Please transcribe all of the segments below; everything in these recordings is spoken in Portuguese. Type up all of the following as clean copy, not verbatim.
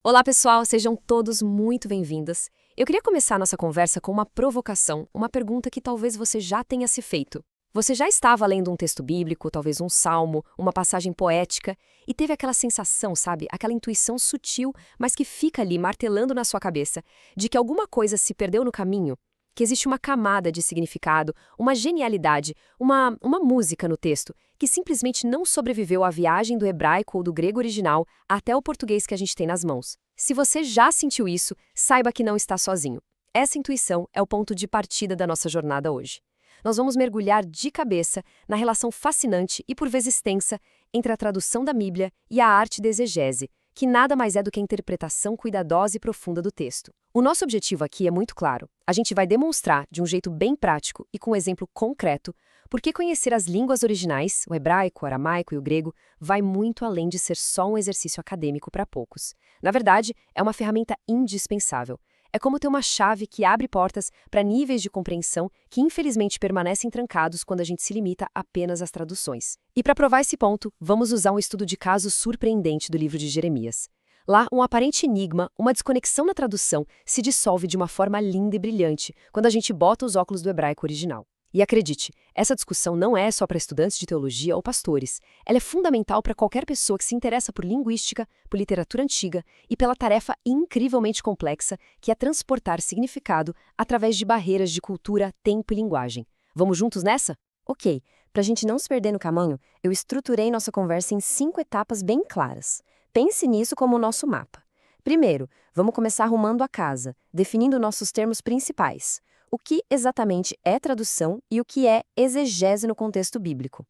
Olá, pessoal, sejam todos muito bem-vindos. Eu queria começar nossa conversa com uma provocação, uma pergunta que talvez você já tenha se feito. Você já estava lendo um texto bíblico, talvez um salmo, uma passagem poética, e teve aquela sensação, sabe, aquela intuição sutil, mas que fica ali martelando na sua cabeça, de que alguma coisa se perdeu no caminho? Que existe uma camada de significado, uma genialidade, uma música no texto, que simplesmente não sobreviveu à viagem do hebraico ou do grego original até o português que a gente tem nas mãos. Se você já sentiu isso, saiba que não está sozinho. Essa intuição é o ponto de partida da nossa jornada hoje. Nós vamos mergulhar de cabeça na relação fascinante e por vezes tensa entre a tradução da Bíblia e a arte da exegese, que nada mais é do que a interpretação cuidadosa e profunda do texto. O nosso objetivo aqui é muito claro. A gente vai demonstrar, de um jeito bem prático e com um exemplo concreto, por que conhecer as línguas originais, o hebraico, o aramaico e o grego, vai muito além de ser só um exercício acadêmico para poucos. Na verdade, é uma ferramenta indispensável. É como ter uma chave que abre portas para níveis de compreensão que infelizmente permanecem trancados quando a gente se limita apenas às traduções. E para provar esse ponto, vamos usar um estudo de caso surpreendente do livro de Jeremias. Lá, um aparente enigma, uma desconexão na tradução, se dissolve de uma forma linda e brilhante quando a gente bota os óculos do hebraico original. E acredite, essa discussão não é só para estudantes de teologia ou pastores. Ela é fundamental para qualquer pessoa que se interessa por linguística, por literatura antiga e pela tarefa incrivelmente complexa que é transportar significado através de barreiras de cultura, tempo e linguagem. Vamos juntos nessa? Ok, para a gente não se perder no caminho, eu estruturei nossa conversa em 5 etapas bem claras. Pense nisso como o nosso mapa. Primeiro, vamos começar arrumando a casa, definindo nossos termos principais. O que exatamente é tradução e o que é exegese no contexto bíblico.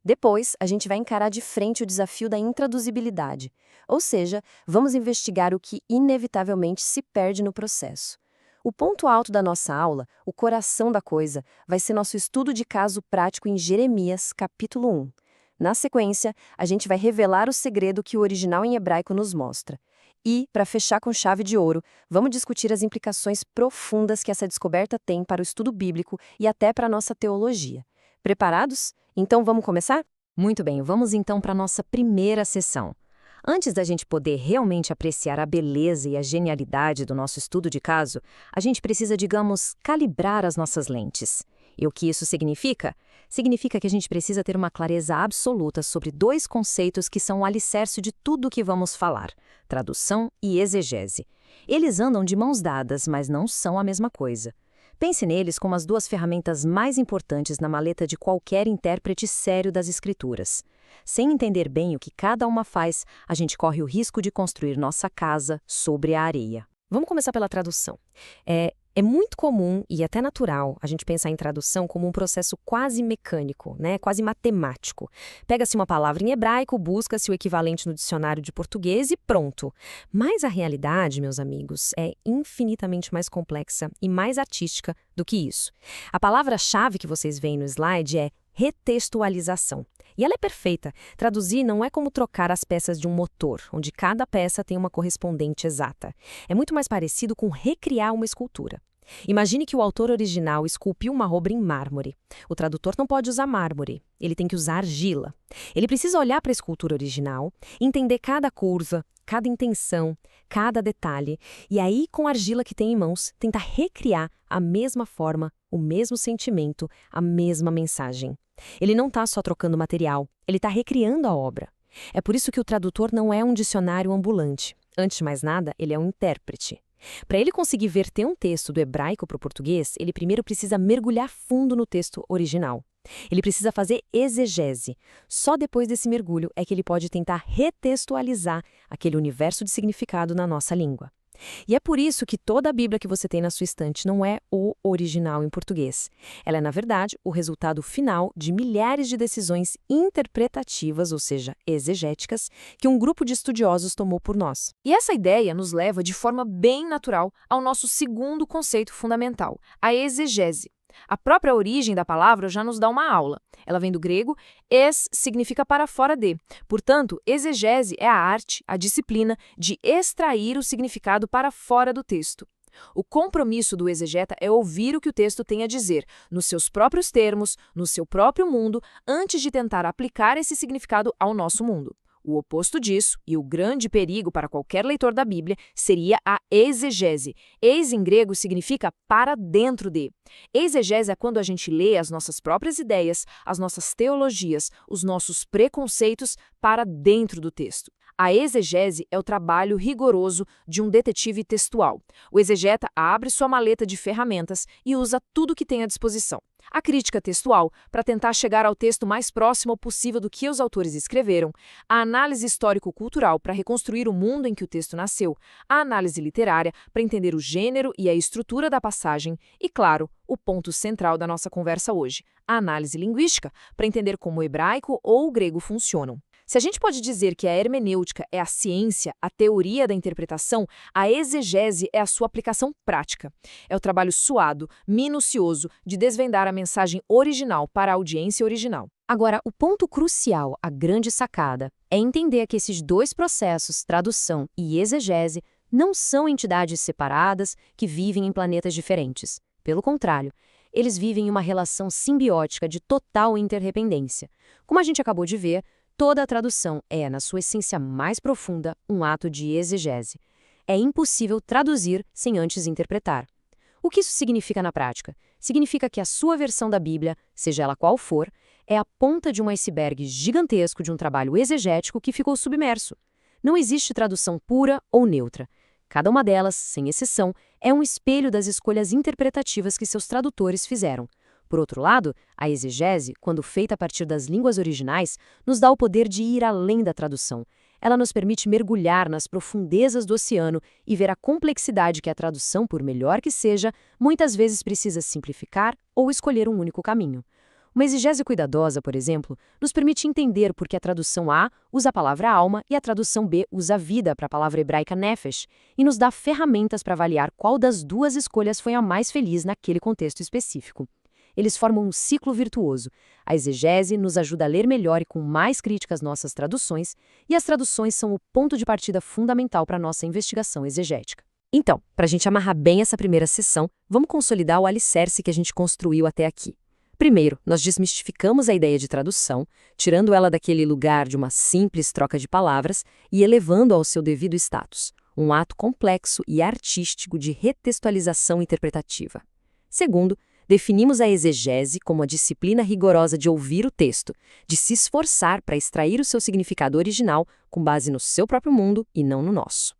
Depois, a gente vai encarar de frente o desafio da intraduzibilidade, ou seja, vamos investigar o que inevitavelmente se perde no processo. O ponto alto da nossa aula, o coração da coisa, vai ser nosso estudo de caso prático em Jeremias, capítulo 1. Na sequência, a gente vai revelar o segredo que o original em hebraico nos mostra. E, para fechar com chave de ouro, vamos discutir as implicações profundas que essa descoberta tem para o estudo bíblico e até para a nossa teologia. Preparados? Então vamos começar? Muito bem, vamos então para a nossa primeira sessão. Antes da gente poder realmente apreciar a beleza e a genialidade do nosso estudo de caso, a gente precisa, digamos, calibrar as nossas lentes. E o que isso significa? Significa que a gente precisa ter uma clareza absoluta sobre dois conceitos que são o alicerce de tudo o que vamos falar: tradução e exegese. Eles andam de mãos dadas, mas não são a mesma coisa. Pense neles como as duas ferramentas mais importantes na maleta de qualquer intérprete sério das escrituras. Sem entender bem o que cada uma faz, a gente corre o risco de construir nossa casa sobre a areia. Vamos começar pela tradução. É muito comum e até natural a gente pensar em tradução como um processo quase mecânico, né? Quase matemático. Pega-se uma palavra em hebraico, busca-se o equivalente no dicionário de português e pronto. Mas a realidade, meus amigos, é infinitamente mais complexa e mais artística do que isso. A palavra-chave que vocês veem no slide é retextualização. E ela é perfeita. Traduzir não é como trocar as peças de um motor, onde cada peça tem uma correspondente exata. É muito mais parecido com recriar uma escultura. Imagine que o autor original esculpiu uma obra em mármore. O tradutor não pode usar mármore, ele tem que usar argila. Ele precisa olhar para a escultura original, entender cada curva, cada intenção, cada detalhe, e aí, com a argila que tem em mãos, tentar recriar a mesma forma, o mesmo sentimento, a mesma mensagem. Ele não está só trocando material, ele está recriando a obra. É por isso que o tradutor não é um dicionário ambulante. Antes de mais nada, ele é um intérprete. Para ele conseguir verter um texto do hebraico para o português, ele primeiro precisa mergulhar fundo no texto original. Ele precisa fazer exegese. Só depois desse mergulho é que ele pode tentar retextualizar aquele universo de significado na nossa língua. E é por isso que toda a Bíblia que você tem na sua estante não é o original em português. Ela é, na verdade, o resultado final de milhares de decisões interpretativas, ou seja, exegéticas, que um grupo de estudiosos tomou por nós. E essa ideia nos leva de forma bem natural ao nosso segundo conceito fundamental, a exegese. A própria origem da palavra já nos dá uma aula. Ela vem do grego, ex significa para fora de. Portanto, exegese é a arte, a disciplina de extrair o significado para fora do texto. O compromisso do exegeta é ouvir o que o texto tem a dizer, nos seus próprios termos, no seu próprio mundo, antes de tentar aplicar esse significado ao nosso mundo. O oposto disso, e o grande perigo para qualquer leitor da Bíblia, seria a exegese. Ex em grego significa para dentro de. Exegese é quando a gente lê as nossas próprias ideias, as nossas teologias, os nossos preconceitos para dentro do texto. A exegese é o trabalho rigoroso de um detetive textual. O exegeta abre sua maleta de ferramentas e usa tudo que tem à disposição. A crítica textual, para tentar chegar ao texto mais próximo possível do que os autores escreveram, a análise histórico-cultural para reconstruir o mundo em que o texto nasceu, a análise literária para entender o gênero e a estrutura da passagem e, claro, o ponto central da nossa conversa hoje, a análise linguística para entender como o hebraico ou o grego funcionam. Se a gente pode dizer que a hermenêutica é a ciência, a teoria da interpretação, a exegese é a sua aplicação prática. É o trabalho suado, minucioso, de desvendar a mensagem original para a audiência original. Agora, o ponto crucial, a grande sacada, é entender que esses dois processos, tradução e exegese, não são entidades separadas que vivem em planetas diferentes. Pelo contrário, eles vivem em uma relação simbiótica de total interdependência. Como a gente acabou de ver, toda a tradução é, na sua essência mais profunda, um ato de exegese. É impossível traduzir sem antes interpretar. O que isso significa na prática? Significa que a sua versão da Bíblia, seja ela qual for, é a ponta de um iceberg gigantesco de um trabalho exegético que ficou submerso. Não existe tradução pura ou neutra. Cada uma delas, sem exceção, é um espelho das escolhas interpretativas que seus tradutores fizeram. Por outro lado, a exegese, quando feita a partir das línguas originais, nos dá o poder de ir além da tradução. Ela nos permite mergulhar nas profundezas do oceano e ver a complexidade que a tradução, por melhor que seja, muitas vezes precisa simplificar ou escolher um único caminho. Uma exegese cuidadosa, por exemplo, nos permite entender por que a tradução A usa a palavra alma e a tradução B usa vida para a palavra hebraica nefesh, e nos dá ferramentas para avaliar qual das duas escolhas foi a mais feliz naquele contexto específico. Eles formam um ciclo virtuoso. A exegese nos ajuda a ler melhor e com mais críticas nossas traduções, e as traduções são o ponto de partida fundamental para a nossa investigação exegética. Então, para a gente amarrar bem essa primeira sessão, vamos consolidar o alicerce que a gente construiu até aqui. Primeiro, nós desmistificamos a ideia de tradução, tirando ela daquele lugar de uma simples troca de palavras e elevando-a ao seu devido status, um ato complexo e artístico de retextualização interpretativa. Segundo, definimos a exegese como a disciplina rigorosa de ouvir o texto, de se esforçar para extrair o seu significado original com base no seu próprio mundo e não no nosso.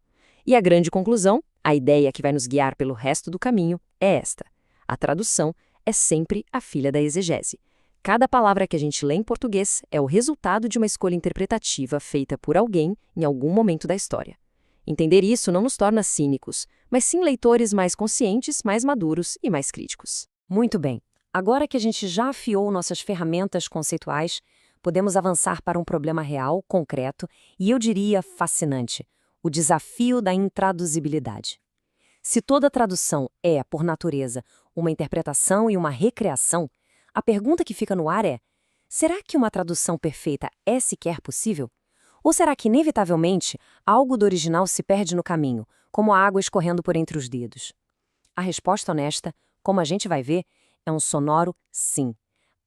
E a grande conclusão, a ideia que vai nos guiar pelo resto do caminho, é esta. A tradução é sempre a filha da exegese. Cada palavra que a gente lê em português é o resultado de uma escolha interpretativa feita por alguém em algum momento da história. Entender isso não nos torna cínicos, mas sim leitores mais conscientes, mais maduros e mais críticos. Muito bem. Agora que a gente já afiou nossas ferramentas conceituais, podemos avançar para um problema real, concreto e, eu diria, fascinante: o desafio da intraduzibilidade. Se toda tradução é, por natureza, uma interpretação e uma recriação, a pergunta que fica no ar é: será que uma tradução perfeita é sequer possível? Ou será que, inevitavelmente, algo do original se perde no caminho, como a água escorrendo por entre os dedos? A resposta honesta, como a gente vai ver, é um sonoro sim.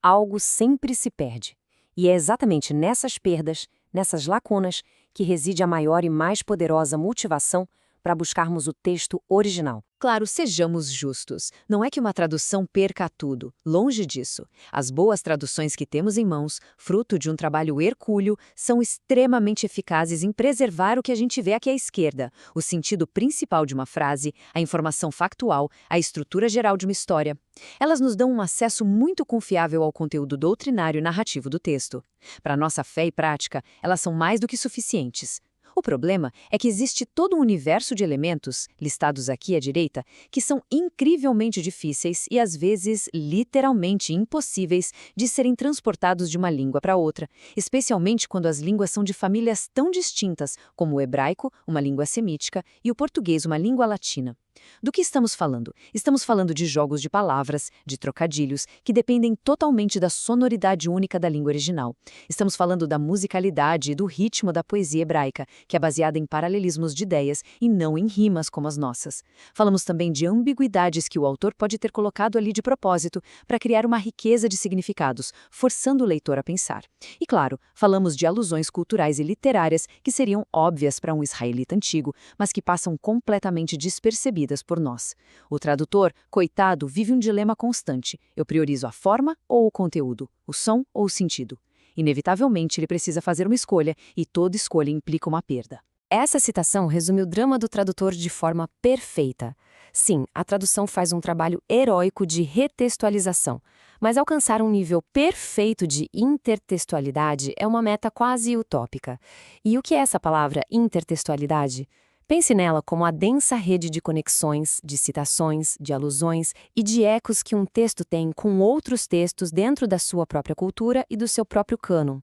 Algo sempre se perde. E é exatamente nessas perdas, nessas lacunas, que reside a maior e mais poderosa motivação para buscarmos o texto original. Claro, sejamos justos. Não é que uma tradução perca tudo. Longe disso. As boas traduções que temos em mãos, fruto de um trabalho hercúleo, são extremamente eficazes em preservar o que a gente vê aqui à esquerda, o sentido principal de uma frase, a informação factual, a estrutura geral de uma história. Elas nos dão um acesso muito confiável ao conteúdo doutrinário e narrativo do texto. Para nossa fé e prática, elas são mais do que suficientes. O problema é que existe todo um universo de elementos, listados aqui à direita, que são incrivelmente difíceis e, às vezes, literalmente impossíveis de serem transportados de uma língua para outra, especialmente quando as línguas são de famílias tão distintas como o hebraico, uma língua semítica, e o português, uma língua latina. Do que estamos falando? Estamos falando de jogos de palavras, de trocadilhos, que dependem totalmente da sonoridade única da língua original. Estamos falando da musicalidade e do ritmo da poesia hebraica, que é baseada em paralelismos de ideias e não em rimas como as nossas. Falamos também de ambiguidades que o autor pode ter colocado ali de propósito para criar uma riqueza de significados, forçando o leitor a pensar. E claro, falamos de alusões culturais e literárias que seriam óbvias para um israelita antigo, mas que passam completamente despercebidas por nós. O tradutor, coitado, vive um dilema constante. Eu priorizo a forma ou o conteúdo, o som ou o sentido? Inevitavelmente, ele precisa fazer uma escolha, e toda escolha implica uma perda. Essa citação resume o drama do tradutor de forma perfeita. Sim, a tradução faz um trabalho heróico de retextualização, mas alcançar um nível perfeito de intertextualidade é uma meta quase utópica. E o que é essa palavra intertextualidade? Pense nela como a densa rede de conexões, de citações, de alusões e de ecos que um texto tem com outros textos dentro da sua própria cultura e do seu próprio cânon.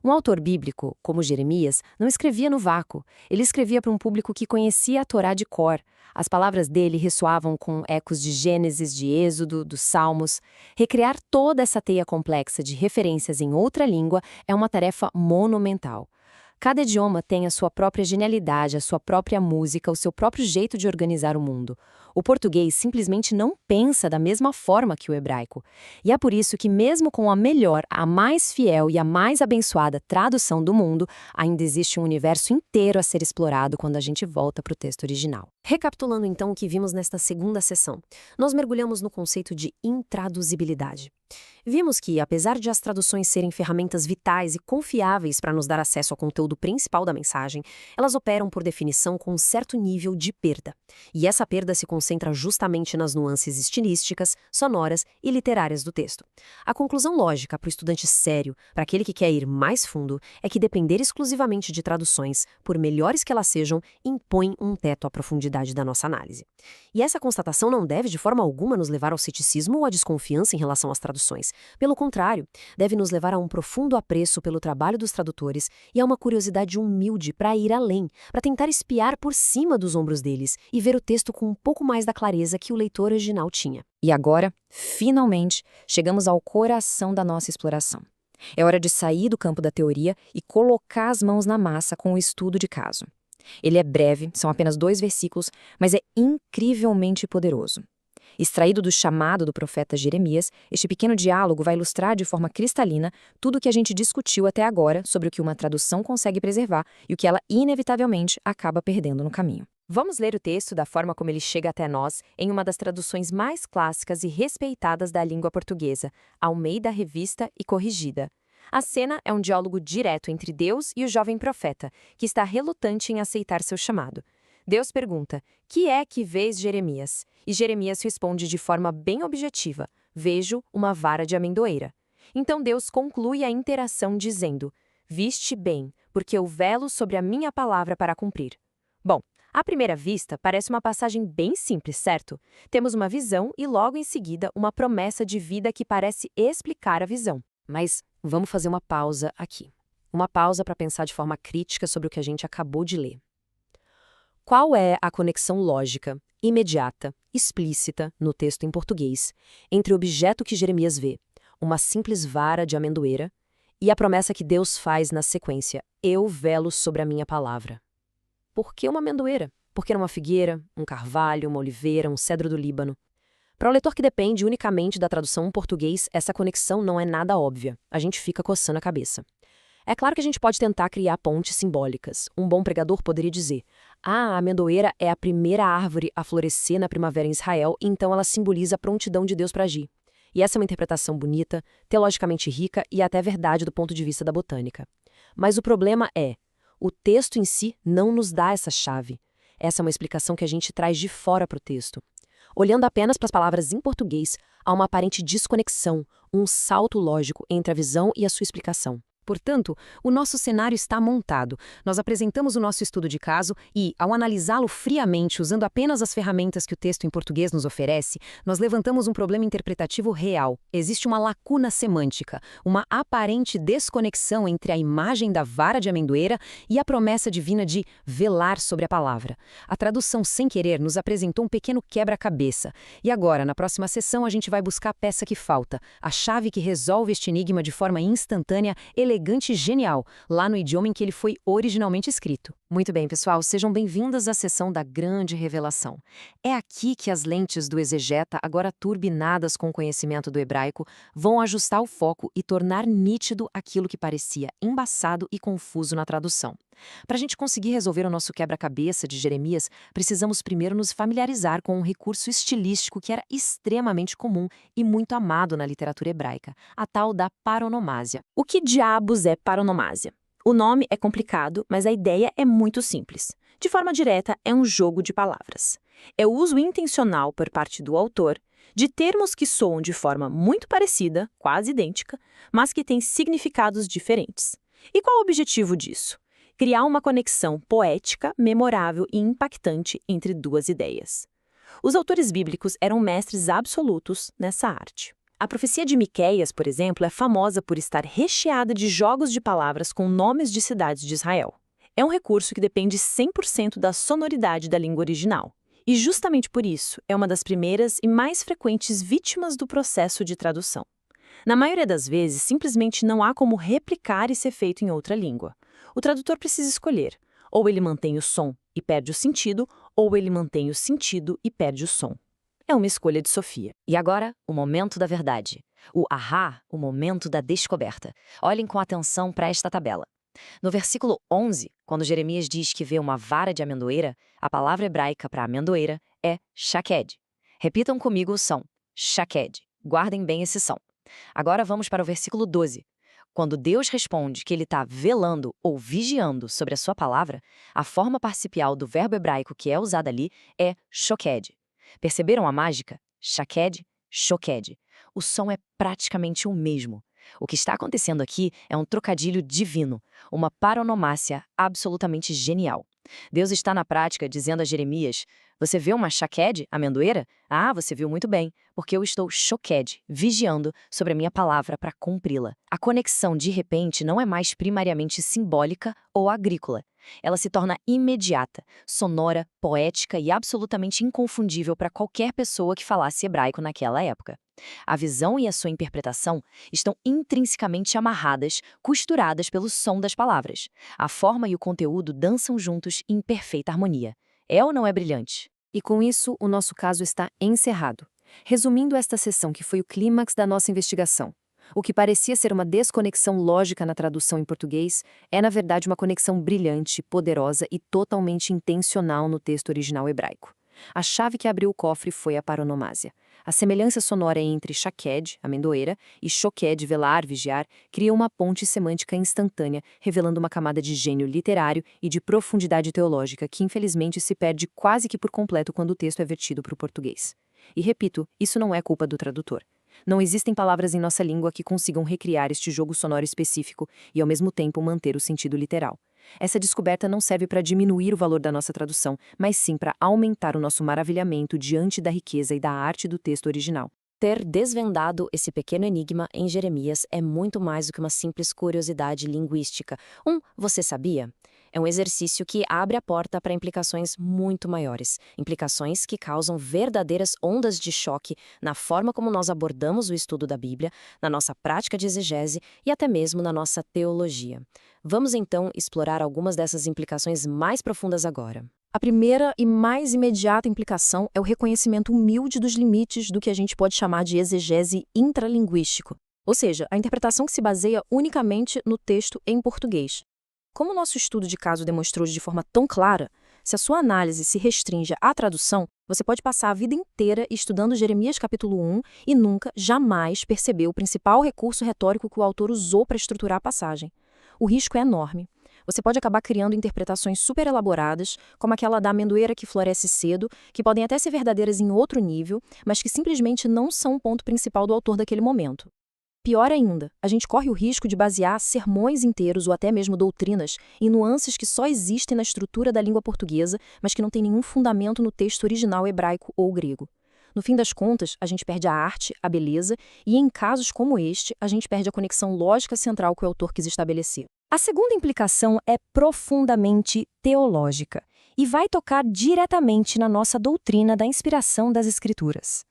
Um autor bíblico, como Jeremias, não escrevia no vácuo. Ele escrevia para um público que conhecia a Torá de cor. As palavras dele ressoavam com ecos de Gênesis, de Êxodo, dos Salmos. Recriar toda essa teia complexa de referências em outra língua é uma tarefa monumental. Cada idioma tem a sua própria genialidade, a sua própria música, o seu próprio jeito de organizar o mundo. O português simplesmente não pensa da mesma forma que o hebraico. E é por isso que, mesmo com a melhor, a mais fiel e a mais abençoada tradução do mundo, ainda existe um universo inteiro a ser explorado quando a gente volta para o texto original. Recapitulando então o que vimos nesta segunda sessão, nós mergulhamos no conceito de intraduzibilidade. Vimos que, apesar de as traduções serem ferramentas vitais e confiáveis para nos dar acesso ao conteúdo principal da mensagem, elas operam por definição com um certo nível de perda. E essa perda se concentra justamente nas nuances estilísticas, sonoras e literárias do texto. A conclusão lógica para o estudante sério, para aquele que quer ir mais fundo, é que depender exclusivamente de traduções, por melhores que elas sejam, impõe um teto à profundidade da nossa análise. E essa constatação não deve de forma alguma nos levar ao ceticismo ou à desconfiança em relação às traduções. Pelo contrário, deve nos levar a um profundo apreço pelo trabalho dos tradutores e a uma curiosidade humilde para ir além, para tentar espiar por cima dos ombros deles e ver o texto com um pouco mais da clareza que o leitor original tinha. E agora, finalmente, chegamos ao coração da nossa exploração. É hora de sair do campo da teoria e colocar as mãos na massa com o estudo de caso. Ele é breve, são apenas 2 versículos, mas é incrivelmente poderoso. Extraído do chamado do profeta Jeremias, este pequeno diálogo vai ilustrar de forma cristalina tudo o que a gente discutiu até agora sobre o que uma tradução consegue preservar e o que ela inevitavelmente acaba perdendo no caminho. Vamos ler o texto da forma como ele chega até nós em uma das traduções mais clássicas e respeitadas da língua portuguesa, Almeida Revista e Corrigida. A cena é um diálogo direto entre Deus e o jovem profeta, que está relutante em aceitar seu chamado. Deus pergunta: "Que é que vês, Jeremias?" E Jeremias responde de forma bem objetiva: "Vejo uma vara de amendoeira." Então Deus conclui a interação dizendo: "Viste bem, porque eu velo sobre a minha palavra para cumprir." Bom, à primeira vista, parece uma passagem bem simples, certo? Temos uma visão e logo em seguida uma promessa de vida que parece explicar a visão. Mas vamos fazer uma pausa aqui. Uma pausa para pensar de forma crítica sobre o que a gente acabou de ler. Qual é a conexão lógica, imediata, explícita, no texto em português, entre o objeto que Jeremias vê, uma simples vara de amendoeira, e a promessa que Deus faz na sequência: "Eu velo sobre a minha palavra"? Por que uma amendoeira? Por que não uma figueira, um carvalho, uma oliveira, um cedro do Líbano? Para o leitor que depende unicamente da tradução em português, essa conexão não é nada óbvia. A gente fica coçando a cabeça. É claro que a gente pode tentar criar pontes simbólicas. Um bom pregador poderia dizer: a amendoeira é a primeira árvore a florescer na primavera em Israel, então ela simboliza a prontidão de Deus para agir. E essa é uma interpretação bonita, teologicamente rica e até verdade do ponto de vista da botânica. Mas o problema é: o texto em si não nos dá essa chave. Essa é uma explicação que a gente traz de fora para o texto. Olhando apenas para as palavras em português, há uma aparente desconexão, um salto lógico entre a visão e a sua explicação. Portanto, o nosso cenário está montado. Nós apresentamos o nosso estudo de caso e, ao analisá-lo friamente, usando apenas as ferramentas que o texto em português nos oferece, nós levantamos um problema interpretativo real. Existe uma lacuna semântica, uma aparente desconexão entre a imagem da vara de amendoeira e a promessa divina de velar sobre a palavra. A tradução sem querer nos apresentou um pequeno quebra-cabeça. E agora, na próxima sessão, a gente vai buscar a peça que falta, a chave que resolve este enigma de forma instantânea, elegante e genial, lá no idioma em que ele foi originalmente escrito. Muito bem, pessoal, sejam bem-vindas à sessão da grande revelação. É aqui que as lentes do exegeta, agora turbinadas com o conhecimento do hebraico, vão ajustar o foco e tornar nítido aquilo que parecia embaçado e confuso na tradução. Para a gente conseguir resolver o nosso quebra-cabeça de Jeremias, precisamos primeiro nos familiarizar com um recurso estilístico que era extremamente comum e muito amado na literatura hebraica, a tal da paronomásia. O que diabos é paronomásia? O nome é complicado, mas a ideia é muito simples. De forma direta, é um jogo de palavras. É o uso intencional por parte do autor de termos que soam de forma muito parecida, quase idêntica, mas que têm significados diferentes. E qual o objetivo disso? Criar uma conexão poética, memorável e impactante entre duas ideias. Os autores bíblicos eram mestres absolutos nessa arte. A profecia de Miqueias, por exemplo, é famosa por estar recheada de jogos de palavras com nomes de cidades de Israel. É um recurso que depende 100% da sonoridade da língua original. E justamente por isso, é uma das primeiras e mais frequentes vítimas do processo de tradução. Na maioria das vezes, simplesmente não há como replicar esse efeito em outra língua. O tradutor precisa escolher. Ou ele mantém o som e perde o sentido, ou ele mantém o sentido e perde o som. É uma escolha de Sofia. E agora, o momento da verdade. O ahá, o momento da descoberta. Olhem com atenção para esta tabela. No versículo 11, quando Jeremias diz que vê uma vara de amendoeira, a palavra hebraica para amendoeira é shaked. Repitam comigo o som, shaked. Guardem bem esse som. Agora vamos para o versículo 12. Quando Deus responde que ele está velando ou vigiando sobre a sua palavra, a forma participial do verbo hebraico que é usada ali é shoked. Perceberam a mágica? Shaked, shoked. O som é praticamente o mesmo. O que está acontecendo aqui é um trocadilho divino, uma paronomácia absolutamente genial. Deus está na prática dizendo a Jeremias: você vê uma shaked, amendoeira? Ah, você viu muito bem, porque eu estou shoked, vigiando sobre a minha palavra para cumpri-la. A conexão, de repente, não é mais primariamente simbólica ou agrícola. Ela se torna imediata, sonora, poética e absolutamente inconfundível para qualquer pessoa que falasse hebraico naquela época. A visão e a sua interpretação estão intrinsecamente amarradas, costuradas pelo som das palavras. A forma e o conteúdo dançam juntos em perfeita harmonia. É ou não é brilhante? E com isso, o nosso caso está encerrado. Resumindo esta sessão que foi o clímax da nossa investigação, o que parecia ser uma desconexão lógica na tradução em português é, na verdade, uma conexão brilhante, poderosa e totalmente intencional no texto original hebraico. A chave que abriu o cofre foi a paronomásia. A semelhança sonora entre shaked, amendoeira, e shoked, velar, vigiar, cria uma ponte semântica instantânea, revelando uma camada de gênio literário e de profundidade teológica que, infelizmente, se perde quase que por completo quando o texto é vertido para o português. E repito, isso não é culpa do tradutor. Não existem palavras em nossa língua que consigam recriar este jogo sonoro específico e, ao mesmo tempo, manter o sentido literal. Essa descoberta não serve para diminuir o valor da nossa tradução, mas sim para aumentar o nosso maravilhamento diante da riqueza e da arte do texto original. Ter desvendado esse pequeno enigma em Jeremias é muito mais do que uma simples curiosidade linguística. Você sabia? É um exercício que abre a porta para implicações muito maiores. Implicações que causam verdadeiras ondas de choque na forma como nós abordamos o estudo da Bíblia, na nossa prática de exegese e até mesmo na nossa teologia. Vamos então explorar algumas dessas implicações mais profundas agora. A primeira e mais imediata implicação é o reconhecimento humilde dos limites do que a gente pode chamar de exegese intralinguístico, ou seja, a interpretação que se baseia unicamente no texto em português. Como o nosso estudo de caso demonstrou de forma tão clara, se a sua análise se restringe à tradução, você pode passar a vida inteira estudando Jeremias capítulo 1 e nunca, jamais perceber o principal recurso retórico que o autor usou para estruturar a passagem. O risco é enorme. Você pode acabar criando interpretações super elaboradas, como aquela da amendoeira que floresce cedo, que podem até ser verdadeiras em outro nível, mas que simplesmente não são o ponto principal do autor daquele momento. Pior ainda, a gente corre o risco de basear sermões inteiros ou até mesmo doutrinas em nuances que só existem na estrutura da língua portuguesa, mas que não têm nenhum fundamento no texto original hebraico ou grego. No fim das contas, a gente perde a arte, a beleza, e em casos como este, a gente perde a conexão lógica central que o autor quis estabelecer. A segunda implicação é profundamente teológica e vai tocar diretamente na nossa doutrina da inspiração das Escrituras.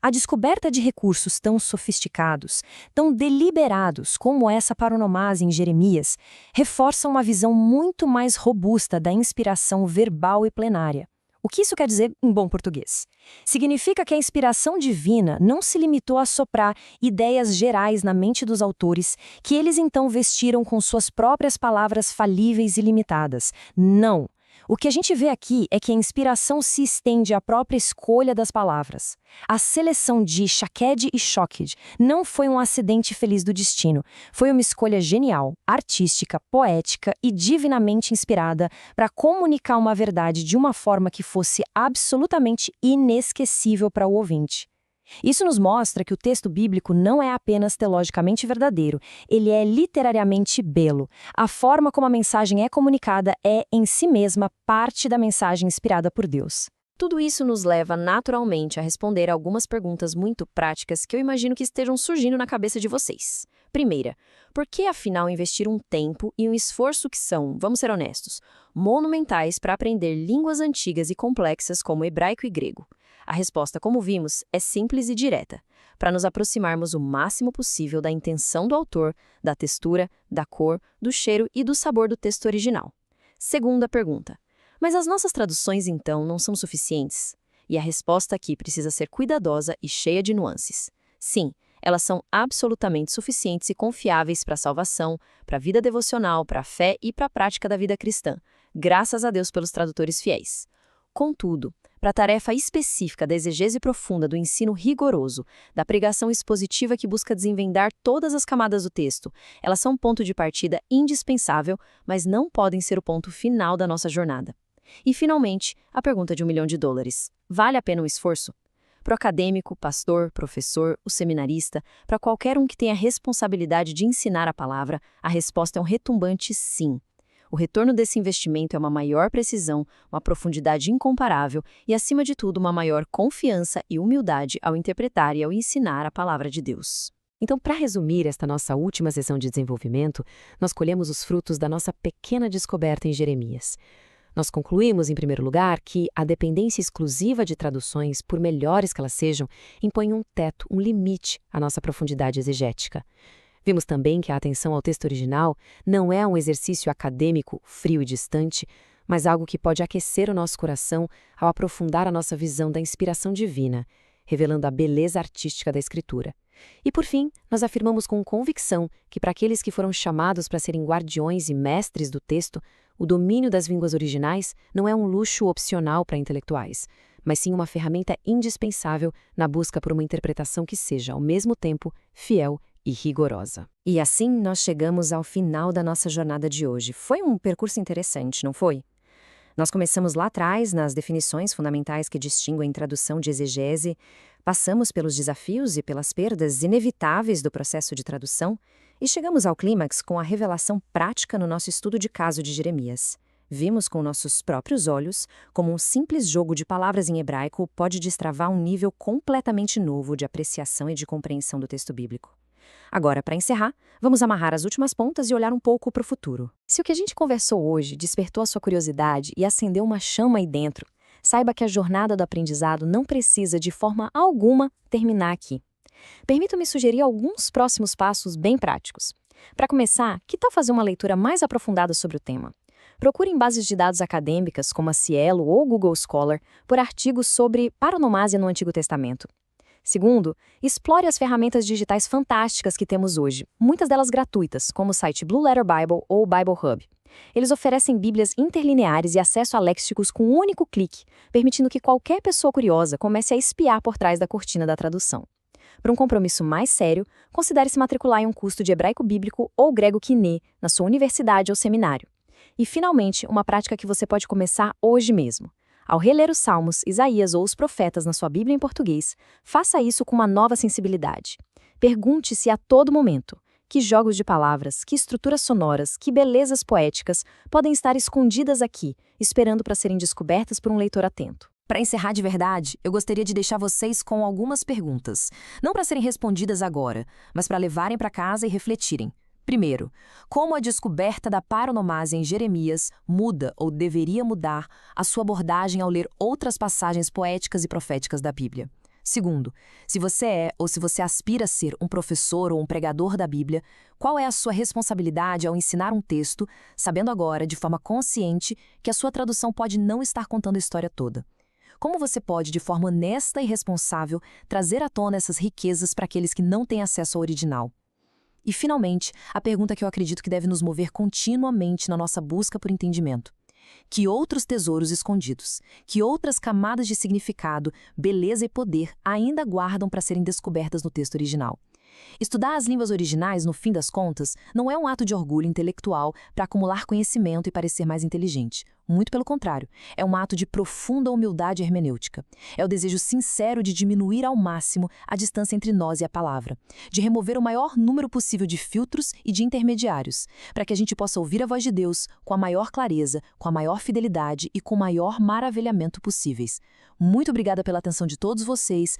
A descoberta de recursos tão sofisticados, tão deliberados como essa paronomase em Jeremias, reforça uma visão muito mais robusta da inspiração verbal e plenária. O que isso quer dizer em bom português? Significa que a inspiração divina não se limitou a soprar ideias gerais na mente dos autores, que eles então vestiram com suas próprias palavras falíveis e limitadas. Não! O que a gente vê aqui é que a inspiração se estende à própria escolha das palavras. A seleção de Shaked e Shocked não foi um acidente feliz do destino. Foi uma escolha genial, artística, poética e divinamente inspirada para comunicar uma verdade de uma forma que fosse absolutamente inesquecível para o ouvinte. Isso nos mostra que o texto bíblico não é apenas teologicamente verdadeiro, ele é literariamente belo. A forma como a mensagem é comunicada é, em si mesma, parte da mensagem inspirada por Deus. Tudo isso nos leva naturalmente a responder algumas perguntas muito práticas que eu imagino que estejam surgindo na cabeça de vocês. Primeira, por que afinal investir um tempo e um esforço que são, vamos ser honestos, monumentais para aprender línguas antigas e complexas como hebraico e grego? A resposta, como vimos, é simples e direta, para nos aproximarmos o máximo possível da intenção do autor, da textura, da cor, do cheiro e do sabor do texto original. Segunda pergunta, mas as nossas traduções então não são suficientes? E a resposta aqui precisa ser cuidadosa e cheia de nuances. Sim, elas são absolutamente suficientes e confiáveis para a salvação, para a vida devocional, para a fé e para a prática da vida cristã. Graças a Deus pelos tradutores fiéis. Contudo, para a tarefa específica da exegese profunda do ensino rigoroso, da pregação expositiva que busca desenvendar todas as camadas do texto, elas são um ponto de partida indispensável, mas não podem ser o ponto final da nossa jornada. E, finalmente, a pergunta de $1 milhão. Vale a pena o esforço? Para o acadêmico, pastor, professor, o seminarista, para qualquer um que tenha a responsabilidade de ensinar a palavra, a resposta é um retumbante sim. O retorno desse investimento é uma maior precisão, uma profundidade incomparável e, acima de tudo, uma maior confiança e humildade ao interpretar e ao ensinar a palavra de Deus. Então, para resumir esta nossa última sessão de desenvolvimento, nós colhemos os frutos da nossa pequena descoberta em Jeremias. Nós concluímos, em primeiro lugar, que a dependência exclusiva de traduções, por melhores que elas sejam, impõe um teto, um limite à nossa profundidade exegética. Vimos também que a atenção ao texto original não é um exercício acadêmico, frio e distante, mas algo que pode aquecer o nosso coração ao aprofundar a nossa visão da inspiração divina, revelando a beleza artística da Escritura. E, por fim, nós afirmamos com convicção que para aqueles que foram chamados para serem guardiões e mestres do texto, o domínio das línguas originais não é um luxo opcional para intelectuais, mas sim uma ferramenta indispensável na busca por uma interpretação que seja, ao mesmo tempo, fiel e rigorosa. E assim nós chegamos ao final da nossa jornada de hoje. Foi um percurso interessante, não foi? Nós começamos lá atrás, nas definições fundamentais que distinguem tradução de exegese, passamos pelos desafios e pelas perdas inevitáveis do processo de tradução e chegamos ao clímax com a revelação prática no nosso estudo de caso de Jeremias. Vimos com nossos próprios olhos como um simples jogo de palavras em hebraico pode destravar um nível completamente novo de apreciação e de compreensão do texto bíblico. Agora, para encerrar, vamos amarrar as últimas pontas e olhar um pouco para o futuro. Se o que a gente conversou hoje despertou a sua curiosidade e acendeu uma chama aí dentro, saiba que a jornada do aprendizado não precisa, de forma alguma, terminar aqui. Permita-me sugerir alguns próximos passos bem práticos. Para começar, que tal fazer uma leitura mais aprofundada sobre o tema? Procure em bases de dados acadêmicas, como a Cielo ou Google Scholar, por artigos sobre paronomásia no Antigo Testamento. Segundo, explore as ferramentas digitais fantásticas que temos hoje, muitas delas gratuitas, como o site Blue Letter Bible ou Bible Hub. Eles oferecem bíblias interlineares e acesso a léxicos com um único clique, permitindo que qualquer pessoa curiosa comece a espiar por trás da cortina da tradução. Para um compromisso mais sério, considere se matricular em um curso de hebraico bíblico ou grego quiné na sua universidade ou seminário. E, finalmente, uma prática que você pode começar hoje mesmo. Ao reler os Salmos, Isaías ou os profetas na sua Bíblia em português, faça isso com uma nova sensibilidade. Pergunte-se a todo momento: que jogos de palavras, que estruturas sonoras, que belezas poéticas podem estar escondidas aqui, esperando para serem descobertas por um leitor atento? Para encerrar de verdade, eu gostaria de deixar vocês com algumas perguntas. Não para serem respondidas agora, mas para levarem para casa e refletirem. Primeiro, como a descoberta da paronomásia em Jeremias muda ou deveria mudar a sua abordagem ao ler outras passagens poéticas e proféticas da Bíblia? Segundo, se você é ou se você aspira a ser um professor ou um pregador da Bíblia, qual é a sua responsabilidade ao ensinar um texto, sabendo agora, de forma consciente, que a sua tradução pode não estar contando a história toda? Como você pode, de forma honesta e responsável, trazer à tona essas riquezas para aqueles que não têm acesso ao original? E, finalmente, a pergunta que eu acredito que deve nos mover continuamente na nossa busca por entendimento. Que outros tesouros escondidos, que outras camadas de significado, beleza e poder ainda guardam para serem descobertas no texto original? Estudar as línguas originais, no fim das contas, não é um ato de orgulho intelectual para acumular conhecimento e parecer mais inteligente. Muito pelo contrário, é um ato de profunda humildade hermenêutica. É o desejo sincero de diminuir ao máximo a distância entre nós e a palavra, de remover o maior número possível de filtros e de intermediários, para que a gente possa ouvir a voz de Deus com a maior clareza, com a maior fidelidade e com o maior maravilhamento possíveis. Muito obrigada pela atenção de todos vocês.